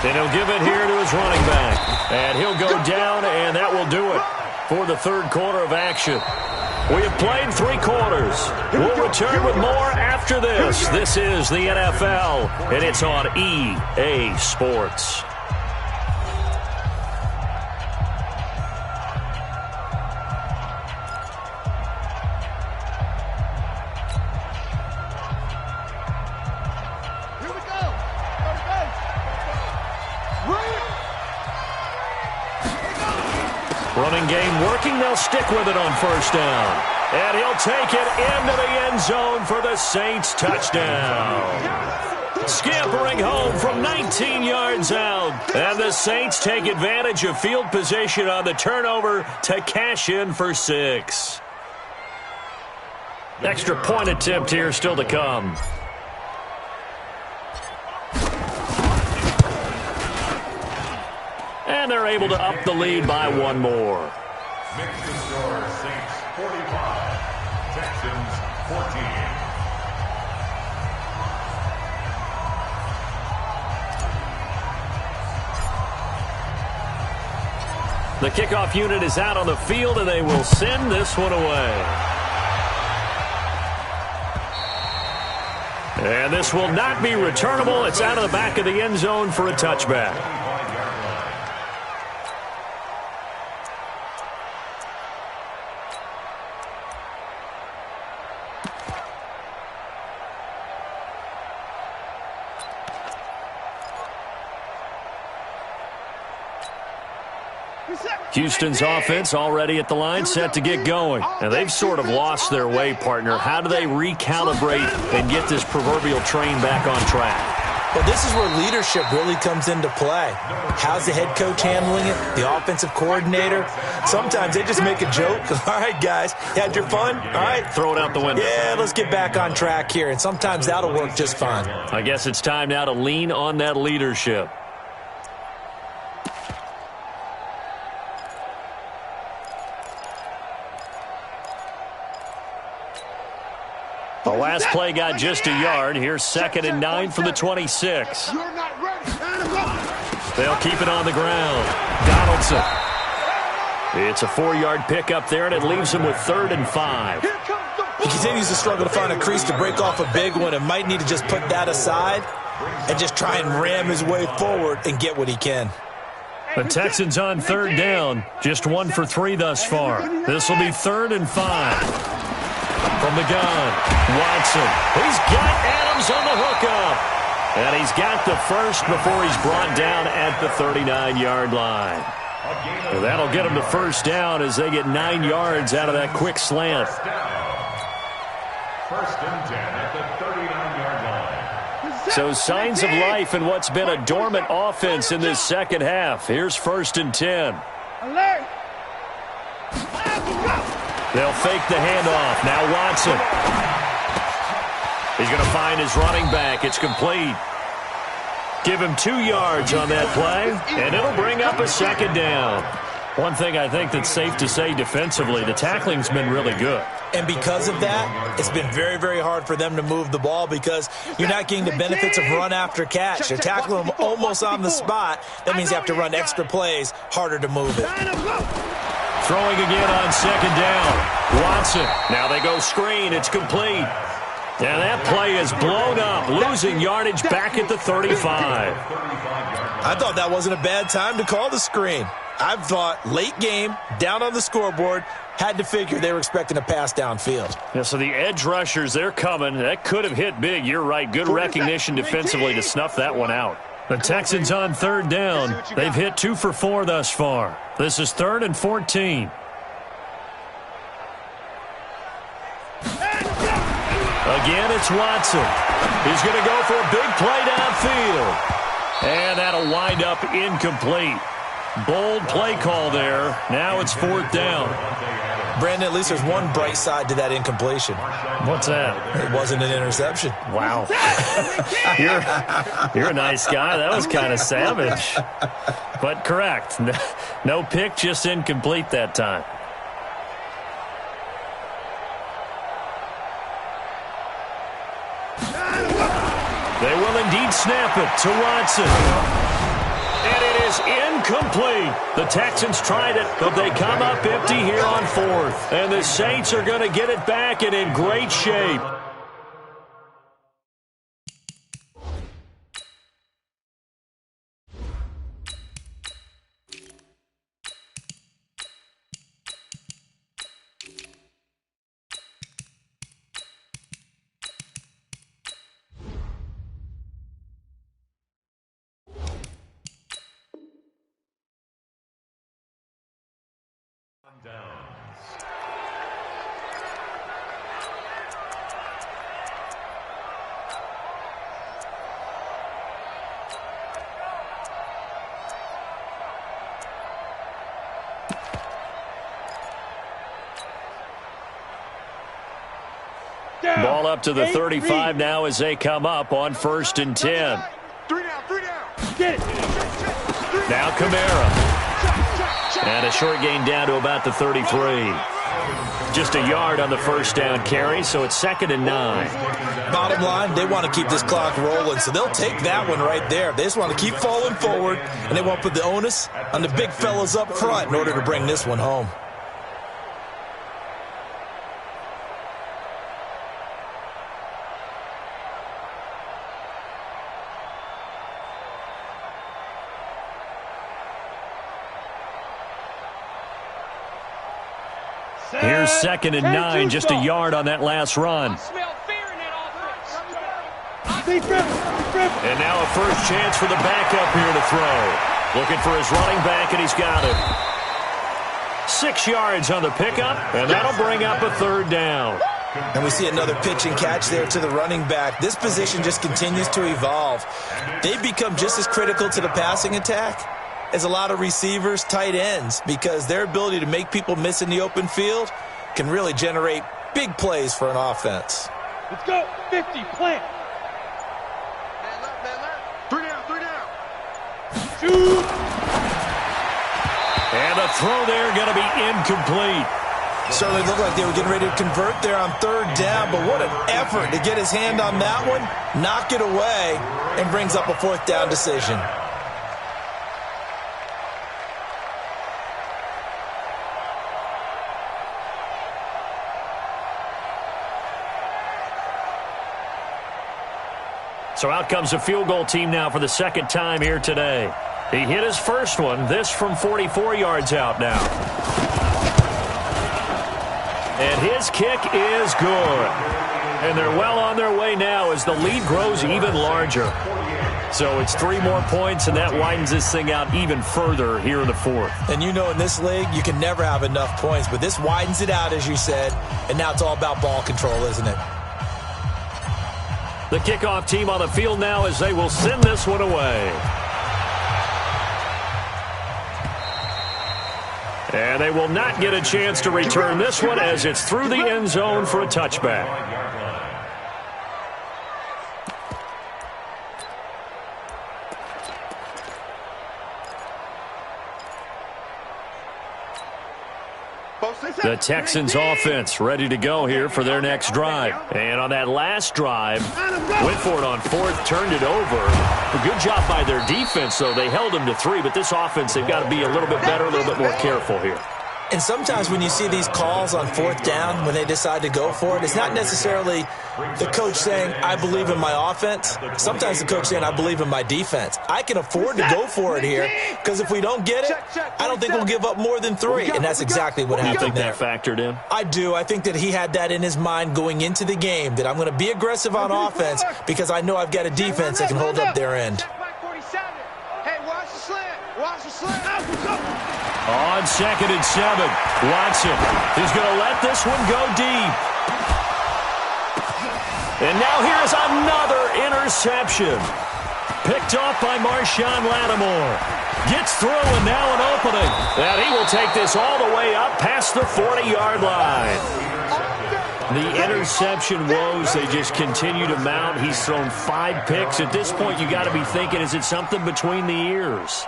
And he'll give it here to his running back. And he'll go down, and that will do it for the 3rd quarter of action. We have played 3 quarters. We'll return with more after this. This is the NFL, and it's on EA Sports. Running game working. They'll stick with it on first down. And he'll take it into the end zone for the Saints touchdown. Scampering home from 19 yards out. And the Saints take advantage of field position on the turnover to cash in for 6. Extra point attempt here still to come. And they're able to up the lead by 1 more. Makes the score Saints 45, Texans 14. The kickoff unit is out on the field, and they will send this one away. And this will not be returnable. It's out of the back of the end zone for a touchback. Houston's offense already at the line, set to get going. And they've sort of lost their way, partner. How do they recalibrate and get this proverbial train back on track? Well, this is where leadership really comes into play. How's the head coach handling it? The offensive coordinator? Sometimes they just make a joke. All right, guys, you had your fun? All right. Throw it out the window. Yeah, let's get back on track here. And sometimes that'll work just fine. I guess it's time now to lean on that leadership. The last play got just a yard. Here's 2nd and 9 from the 26. They'll keep it on the ground. Donaldson. It's a 4-yard pickup there, and it leaves him with 3rd and 5. He continues to struggle to find a crease to break off a big one and might need to just put that aside and just try and ram his way forward and get what he can. The Texans on 3rd down. Just 1 for 3 thus far. This will be 3rd and 5. From the gun, Watson. He's got Adams on the hookup. And he's got the first before he's brought down at the 39-yard line. Well, that'll get him to first down as they get 9 yards out of that quick slant. First and 10 at the 39-yard line. So signs of life in what's been a dormant offense in this second half. Here's 1st and 10. Alert! They'll fake the handoff. Now Watson. He's going to find his running back. It's complete. Give him 2 yards on that play, and it'll bring up a 2nd down. One thing I think that's safe to say defensively, the tackling's been really good. And because of that, it's been very, very hard for them to move the ball because you're not getting the benefits of run after catch. You're tackling them almost on the spot. That means you have to run extra plays, harder to move it. Throwing again on 2nd down. Watson. Now they go screen. It's complete. And that play is blown up, losing yardage back at the 35. I thought that wasn't a bad time to call the screen. I thought late game, down on the scoreboard, had to figure they were expecting a pass downfield. Yeah, so the edge rushers, they're coming. That could have hit big. You're right. Good recognition defensively to snuff that one out. The Texans on 3rd down. They've hit 2 for 4 thus far. This is 3rd and 14. Again, it's Watson. He's going to go for a big play downfield. And that'll wind up incomplete. Bold play call there. Now it's 4th down. Brandon, at least there's one bright side to that incompletion. What's that? It wasn't an interception. Wow. You're a nice guy. That was kind of savage. But correct. No pick, just incomplete that time. They will indeed snap it to Watson. And it is incomplete. The Texans tried it, but they come up empty here on 4th. And the Saints are going to get it back and in great shape. Ball up to the 35 now as they come up on 1st and 10. 3 down, 3 down. Get it. Now Kamara. And a short gain down to about the 33. Just a yard on the first down carry, so it's 2nd and 9. Bottom line, they want to keep this clock rolling, so they'll take that one right there. They just want to keep falling forward, and they want to put the onus on the big fellas up front in order to bring this one home. Here's 2nd and 9, just a yard on that last run. And now a first chance for the backup here to throw. Looking for his running back, and he's got it. 6 yards on the pickup, and that'll bring up a 3rd down. And we see another pitch and catch there to the running back. This position just continues to evolve. They've become just as critical to the passing attack as a lot of receivers, tight ends, because their ability to make people miss in the open field can really generate big plays for an offense. Let's go. 50, plant. Man left. 3 down, 3 down. Shoot. And a throw there going to be incomplete. Certainly looked like they were getting ready to convert there on 3rd down, but what an effort to get his hand on that one, knock it away, and brings up a 4th down decision. So out comes a field goal team now for the 2nd time here today. He hit his first one, this from 44 yards out now. And his kick is good. And they're well on their way now as the lead grows even larger. So it's 3 more points, and that widens this thing out even further here in the 4th. And you know in this league, you can never have enough points, but this widens it out, as you said, and now it's all about ball control, isn't it? The kickoff team on the field now as they will send this one away. And they will not get a chance to return this one as it's through the end zone for a touchback. The Texans offense ready to go here for their next drive. And on that last drive, went for it on 4th, turned it over. A good job by their defense, though. They held them to 3, but this offense, they've got to be a little bit better, a little bit more careful here. And sometimes when you see these calls on 4th down, when they decide to go for it, it's not necessarily the coach saying, I believe in my offense. Sometimes the coach saying, I believe in my defense. I can afford to go for it here because if we don't get it, I don't think we'll give up more than 3. And that's exactly what happened there. You think that factored in? I do. I think that he had that in his mind going into the game, that I'm going to be aggressive on offense because I know I've got a defense that can hold up their end. Hey, watch the slant. Watch the slant. On 2nd and 7, Watson is going to let this one go deep. And now here's another interception. Picked off by Marshawn Lattimore. Gets through and now an opening. And he will take this all the way up past the 40-yard line. The interception woes, they just continue to mount. He's thrown 5 picks. At this point, you got to be thinking, is it something between the ears?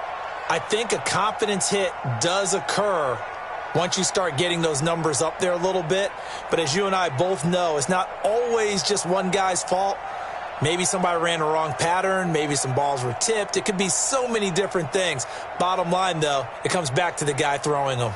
I think a confidence hit does occur once you start getting those numbers up there a little bit. But as you and I both know, it's not always just one guy's fault. Maybe somebody ran a wrong pattern. Maybe some balls were tipped. It could be so many different things. Bottom line, though, it comes back to the guy throwing them.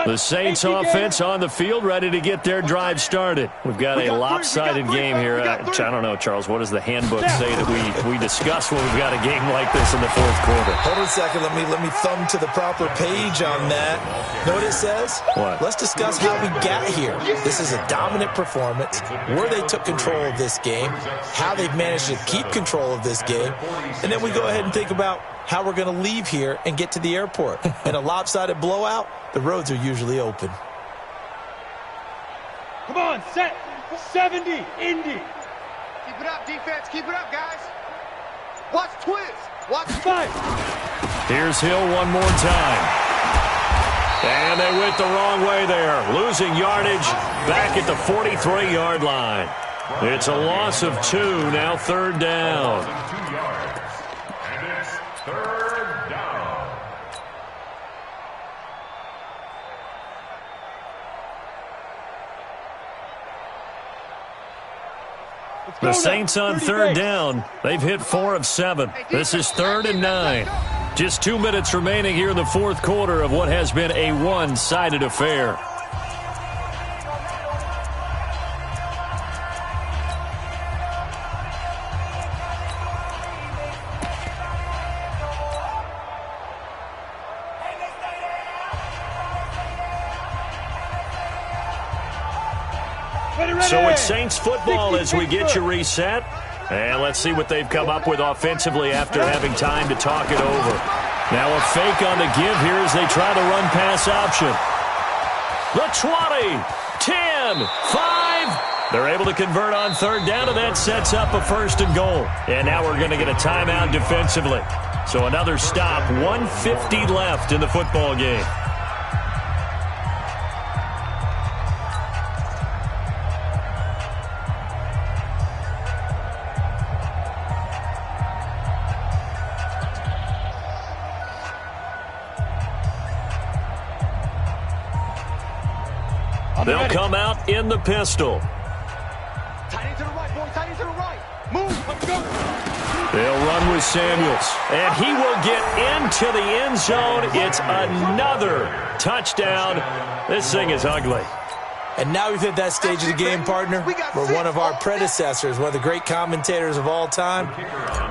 The Saints offense on the field, ready to get their drive started. We've got a lopsided game here. I don't know, Charles, what does the handbook say that we discuss when we've got a game like this in the 4th quarter? Hold on a second. Let me thumb to the proper page on that. Know what it says? What? Let's discuss how we got here. This is a dominant performance, where they took control of this game, how they've managed to keep control of this game, and then we go ahead and think about how we're going to leave here and get to the airport. In a lopsided blowout, the roads are usually open. Come on, set. 70, Indy. Keep it up, defense. Keep it up, guys. Watch twist. Watch 5. Here's Hill one more time. And they went the wrong way there. Losing yardage back at the 43-yard line. It's a loss of 2, now 3rd down. 2 yards. And it's 3rd down. The Saints on 3rd down. They've hit 4 of 7. This is 3rd and 9. Just 2 minutes remaining here in the 4th quarter of what has been a one-sided affair. So it's Saints football as we get you reset. And let's see what they've come up with offensively after having time to talk it over. Now a fake on the give here as they try the run-pass option. The 20, 10, 5. They're able to convert on 3rd down, and that sets up a 1st and goal. And now we're going to get a timeout defensively. So another stop, 1:50 left in the football game. They'll come out in the pistol. Tight end to the right, boy. Tight end to the right. Move. Let's go. They'll run with Samuels. And he will get into the end zone. It's another touchdown. This thing is ugly. And now we've hit that stage of the game, partner, where one of our predecessors, one of the great commentators of all time,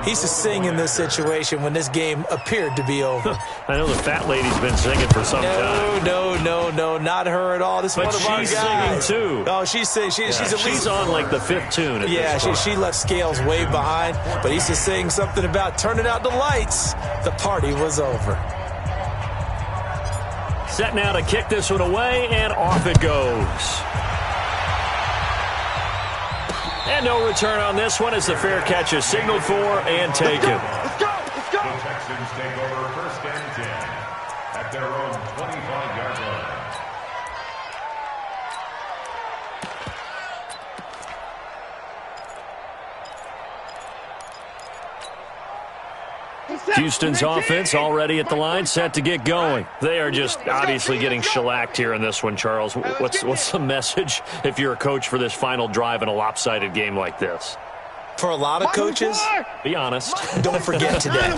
he used to sing in this situation when this game appeared to be over. I know the fat lady's been singing for some time. No, not her at all. This is But one of our she's guys. singing, too. Oh, she's at She's least on like the 5th tune at yeah, this point. she left Scales way behind, but he used to sing something about turning out the lights. The party was over. Set now to kick this one away, and off it goes. And no return on this one as the fair catch is signaled for and taken. Let's go. Let's go. The Texans take over 1st and 10 at their own 25-yard line. Houston's offense already at the line, set to get going. They are just obviously getting shellacked here in this one, Charles. What's the message if you're a coach for this final drive in a lopsided game like this? For a lot of coaches, Be honest. don't forget today.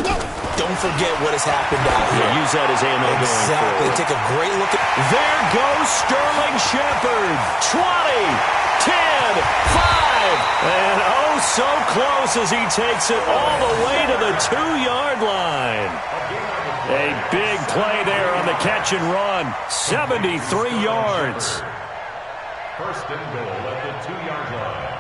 Don't forget what has happened out here. Use that as ammo going Exactly. forward. Take a great look at. There goes Sterling Shepard. 20, 10, 5. And oh, so close as he takes it all the way to the 2-yard line. A big play there on the catch and run. 73 yards. 1st and goal at the 2-yard line.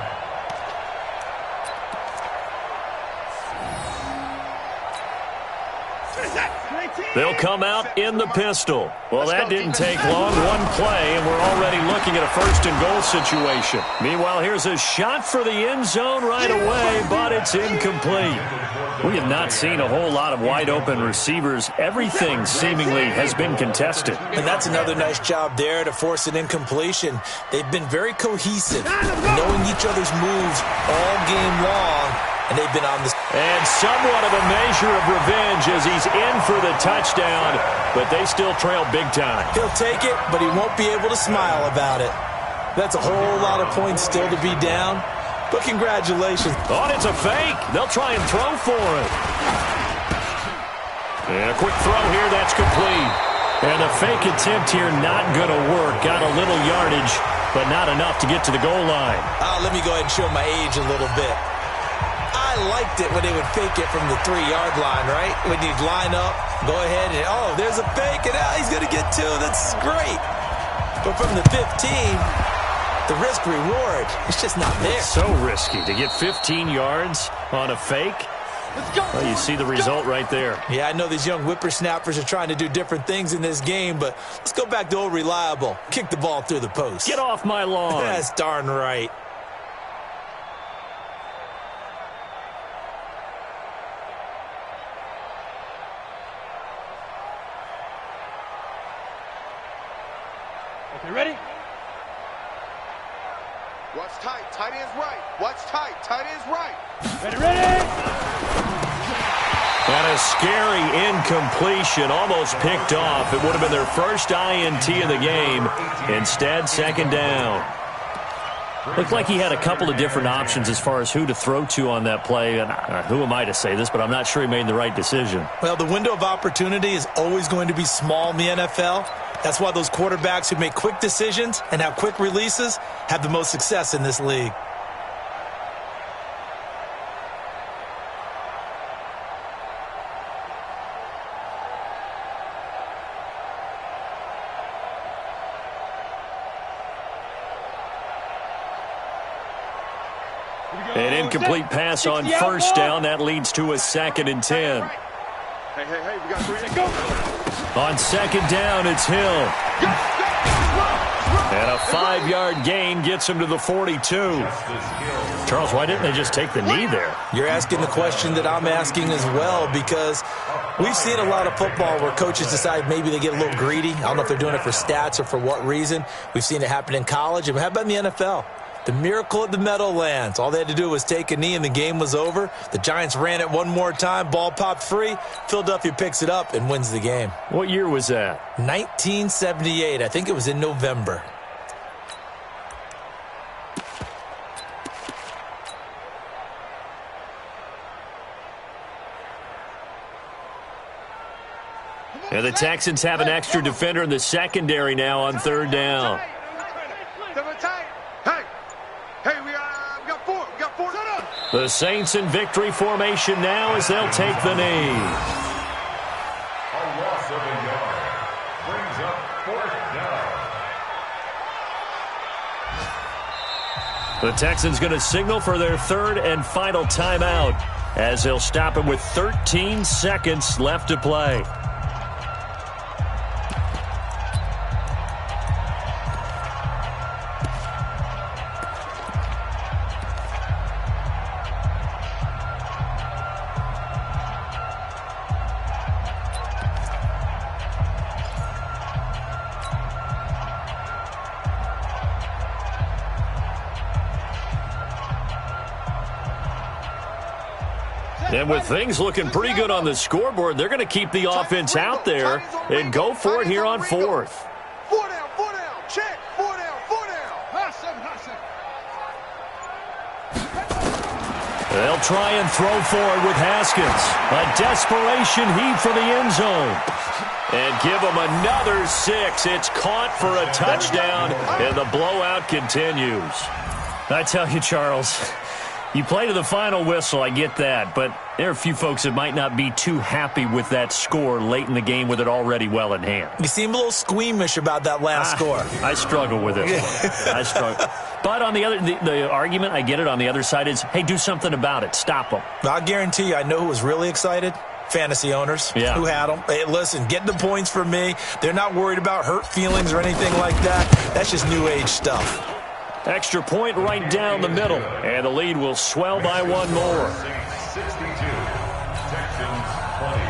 They'll come out in the pistol. Well, that didn't take long. One play, and we're already looking at a 1st and goal situation. Meanwhile, here's a shot for the end zone right away, but it's incomplete. We have not seen a whole lot of wide-open receivers. Everything seemingly has been contested. And that's another nice job there to force an incompletion. They've been very cohesive, knowing each other's moves all game long, and they've been on this. And somewhat of a measure of revenge as he's in for the touchdown, but they still trail big time. He'll take it, but he won't be able to smile about it. That's a whole lot of points still to be down, but congratulations. Oh, it's a fake. They'll try and throw for it. And a quick throw here, that's complete. And the fake attempt here not going to work. Got a little yardage, but not enough to get to the goal line. Let me go ahead and show my age a little bit. I liked it when they would fake it from the 3-yard line, right? When you'd line up, go ahead and, oh, there's a fake, and he's going to get 2. That's great. But from the 15, the risk-reward, it's just not there. So risky to get 15 yards on a fake. Well, you see the result right there. Yeah, I know these young whippersnappers are trying to do different things in this game, but let's go back to old reliable. Kick the ball through the post. Get off my lawn. That's darn right. Okay, ready? Watch tight. Tight end's right. Watch tight. Tight end's right. Ready, ready! And a scary incompletion, almost picked off. It would have been their first INT of the game. Instead, second down. Looked like he had a couple of different options as far as who to throw to on that play. And who am I to say this, but I'm not sure he made the right decision. Well, the window of opportunity is always going to be small in the NFL. That's why those quarterbacks who make quick decisions and have quick releases have the most success in this league. An incomplete pass on first down. That leads to a 2nd and 10. Hey, we got 3 to go. On second down, it's Hill. And a 5-yard gain gets him to the 42. Charles, why didn't they just take the knee there? You're asking the question that I'm asking as well, because we've seen a lot of football where coaches decide maybe they get a little greedy. I don't know if they're doing it for stats or for what reason. We've seen it happen in college, and how about in the NFL? The miracle at the Meadowlands. All they had to do was take a knee and the game was over. The Giants ran it one more time. Ball popped free. Philadelphia picks it up and wins the game. What year was that? 1978. I think it was in November. And the Texans have an extra defender in the secondary now on third down. The Saints in victory formation now as they'll take the knee. A loss of a yard. Brings up 4th down. The Texans going to signal for their 3rd and final timeout as they'll stop it with 13 seconds left to play. And with things looking pretty good on the scoreboard, they're going to keep the offense out there and go for it here on 4th. 4 down, check, 4 down. They'll try and throw forward with Haskins. A desperation heave for the end zone. And give them another 6. It's caught for a touchdown, and the blowout continues. I tell you, Charles, you play to the final whistle, I get that, but there are a few folks that might not be too happy with that score late in the game with it already well in hand. You seem a little squeamish about that last score. I struggle with it. I struggle. But on the other, the argument, I get it, on the other side is, hey, do something about it. Stop them. I'll guarantee you, I know who was really excited. Fantasy owners who had them. Hey, listen, get the points for me. They're not worried about hurt feelings or anything like that. That's just new age stuff. Extra point right down the middle, and the lead will swell by one more. 62, Texans 20.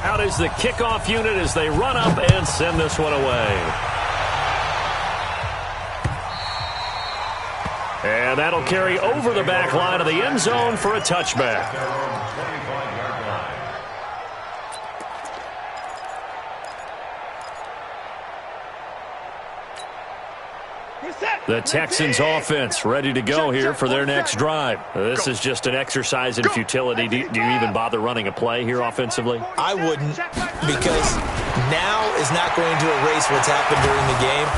Out is the kickoff unit as they run up and send this one away. And that'll carry over the back line of the end zone for a touchback. The Texans offense ready to go here for their next drive. This is just an exercise in futility. Do you even bother running a play here offensively? I wouldn't, because now is not going to erase what's happened during the game.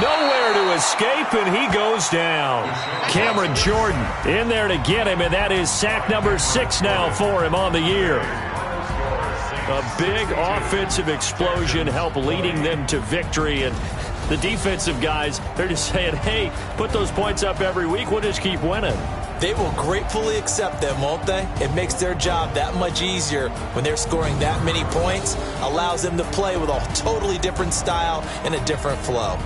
Nowhere to escape, and he goes down. Cameron Jordan in there to get him, and that is sack number 6 now for him on the year. A big offensive explosion helped leading them to victory, and The defensive guys, they're just saying, hey, put those points up every week. We'll just keep winning. They will gratefully accept them, won't they? It makes their job that much easier when they're scoring that many points. Allows them to play with a totally different style and a different flow.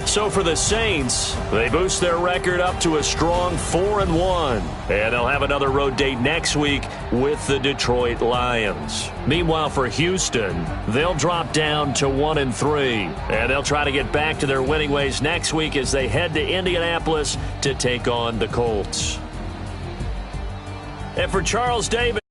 So for the Saints, they boost their record up to a strong 4-1. And they'll have another road date next week with the Detroit Lions. Meanwhile, for Houston, they'll drop down to 1-3. And they'll try to get back to their winning ways next week as they head to Indianapolis to take on the Colts. And for Charles Davis.